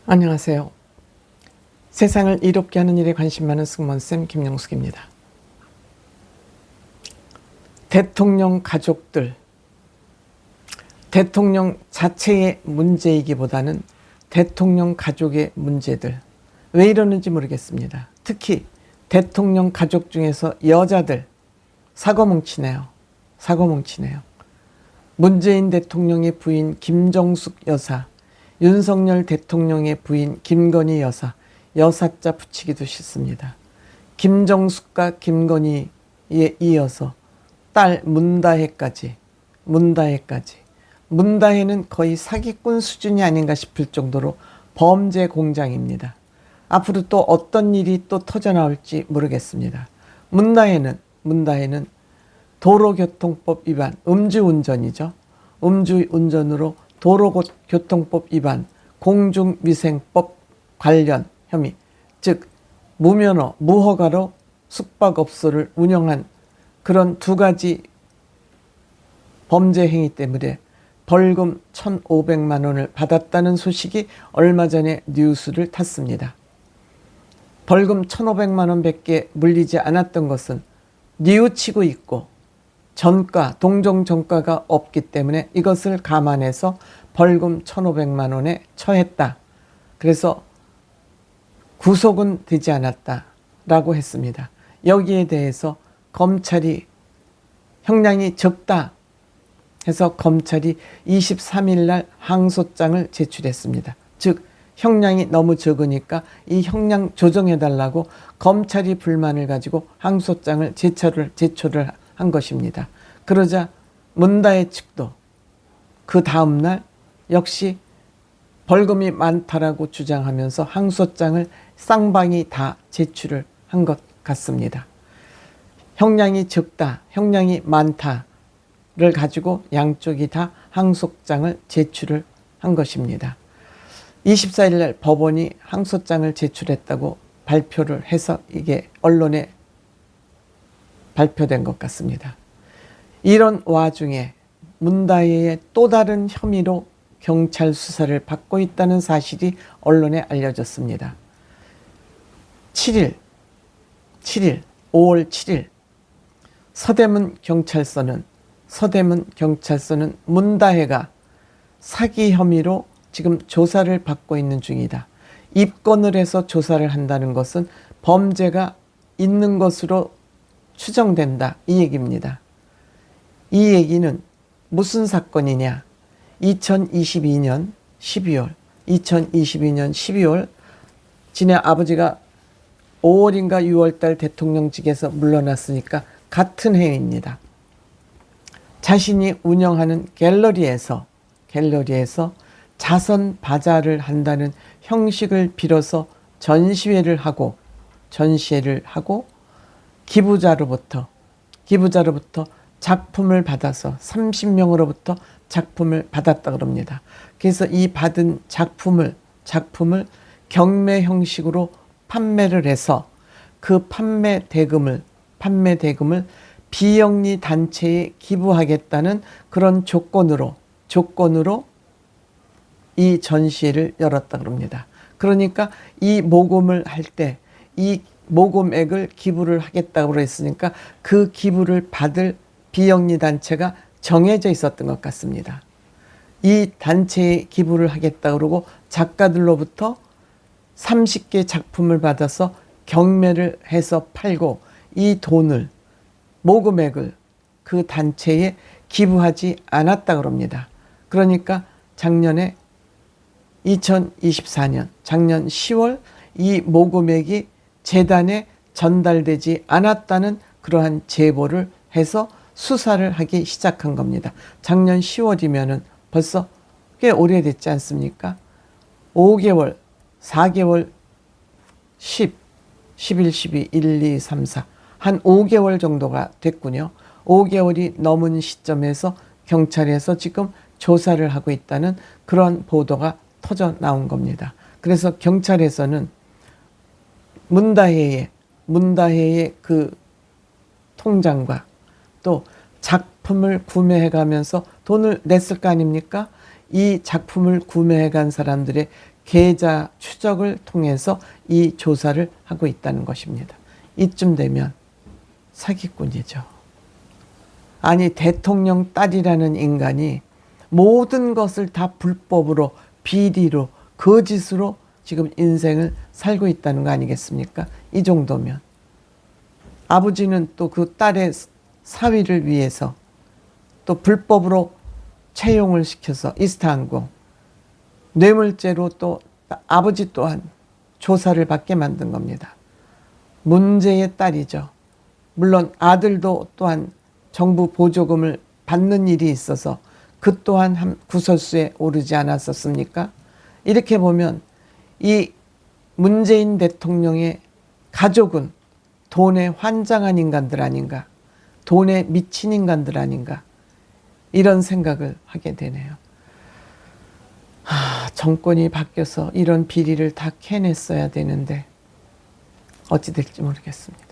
안녕하세요. 세상을 이롭게 하는 일에 관심 많은 승무원쌤 김영숙입니다. 대통령 가족들, 대통령 자체의 문제이기보다는 대통령 가족의 문제들, 왜 이러는지 모르겠습니다. 특히 대통령 가족 중에서 여자들 사고뭉치네요. 사고뭉치네요. 문재인 대통령의 부인 김정숙 여사, 윤석열 대통령의 부인 김건희 여사, 여사자 붙이기도 싫습니다. 김정숙과 김건희에 이어서 딸 문다혜까지. 문다혜는 거의 사기꾼 수준이 아닌가 싶을 정도로 범죄 공장입니다. 앞으로 또 어떤 일이 또 터져나올지 모르겠습니다. 문다혜는 도로교통법 위반, 음주운전이죠. 음주운전으로 도로교통법 위반, 공중위생법 관련 혐의, 즉 무면허, 무허가로 숙박업소를 운영한 그런 두 가지 범죄 행위 때문에 벌금 1,500만 원을 받았다는 소식이 얼마 전에 뉴스를 탔습니다. 벌금 1,500만 원밖에 물리지 않았던 것은 뉘우치고 있고 전과, 동종 전과가 없기 때문에 이것을 감안해서 벌금 1,500만 원에 처했다. 그래서 구속은 되지 않았다라고 했습니다. 여기에 대해서 검찰이 형량이 적다 해서 검찰이 23일 날 항소장을 제출했습니다. 즉 형량이 너무 적으니까 이 형량 조정해달라고 검찰이 불만을 가지고 항소장을 제출을 한 것입니다. 그러자 문다혜 측도 그 다음날 역시 벌금이 많다라고 주장하면서 항소장을 쌍방이 다 제출을 한 것 같습니다. 형량이 적다, 형량이 많다를 가지고 양쪽이 다 항소장을 제출을 한 것입니다. 24일 날 법원이 항소장을 제출했다고 발표를 해서 이게 언론에 발표된 것 같습니다. 이런 와중에 문다혜의 또 다른 혐의로 경찰 수사를 받고 있다는 사실이 언론에 알려졌습니다. 5월 7일 서대문 경찰서는 문다혜가 사기 혐의로 지금 조사를 받고 있는 중이다. 입건을 해서 조사를 한다는 것은 범죄가 있는 것으로 추정된다. 이 얘기입니다. 이 얘기는 무슨 사건이냐? 2022년 12월 지네 아버지가 5월인가 6월달 대통령직에서 물러났으니까 같은 해입니다. 자신이 운영하는 갤러리에서 자선 바자를 한다는 형식을 빌어서 전시회를 하고 기부자로부터 작품을 받아서 30명으로부터 작품을 받았다 그럽니다. 그래서 이 받은 작품을 경매 형식으로 판매를 해서 그 판매 대금을 비영리 단체에 기부하겠다는 그런 조건으로 이 전시회를 열었다 그럽니다. 그러니까 이 모금을 할 때 이 모금액을 기부를 하겠다고 했으니까 그 기부를 받을 비영리 단체가 정해져 있었던 것 같습니다. 이 단체에 기부를 하겠다 그러고 작가들로부터 30개 작품을 받아서 경매를 해서 팔고 이 돈을 모금액을 그 단체에 기부하지 않았다 그럽니다. 그러니까 작년 10월 이 모금액이 재단에 전달되지 않았다는 그러한 제보를 해서 수사를 하기 시작한 겁니다. 작년 10월이면은 벌써 꽤 오래됐지 않습니까? 5개월, 4개월, 11, 12, 1, 2, 3, 4 한 5개월 정도가 됐군요. 5개월이 넘은 시점에서 경찰에서 지금 조사를 하고 있다는 그런 보도가 터져 나온 겁니다. 그래서 경찰에서는 문다혜의 그 통장과 또 작품을 구매해 가면서 돈을 냈을 거 아닙니까? 이 작품을 구매해 간 사람들의 계좌 추적을 통해서 이 조사를 하고 있다는 것입니다. 이쯤 되면 사기꾼이죠. 아니, 대통령 딸이라는 인간이 모든 것을 다 불법으로, 비리로, 거짓으로 지금 인생을 살고 있다는 거 아니겠습니까? 이 정도면. 아버지는 또 그 딸의 사위를 위해서 또 불법으로 채용을 시켜서 이스타항공, 뇌물죄로 또 아버지 또한 조사를 받게 만든 겁니다. 문제의 딸이죠. 물론 아들도 또한 정부 보조금을 받는 일이 있어서 그 또한 한 구설수에 오르지 않았었습니까? 이렇게 보면 이 문재인 대통령의 가족은 돈에 환장한 인간들 아닌가, 돈에 미친 인간들 아닌가, 이런 생각을 하게 되네요. 정권이 바뀌어서 이런 비리를 다 캐냈어야 되는데 어찌 될지 모르겠습니다.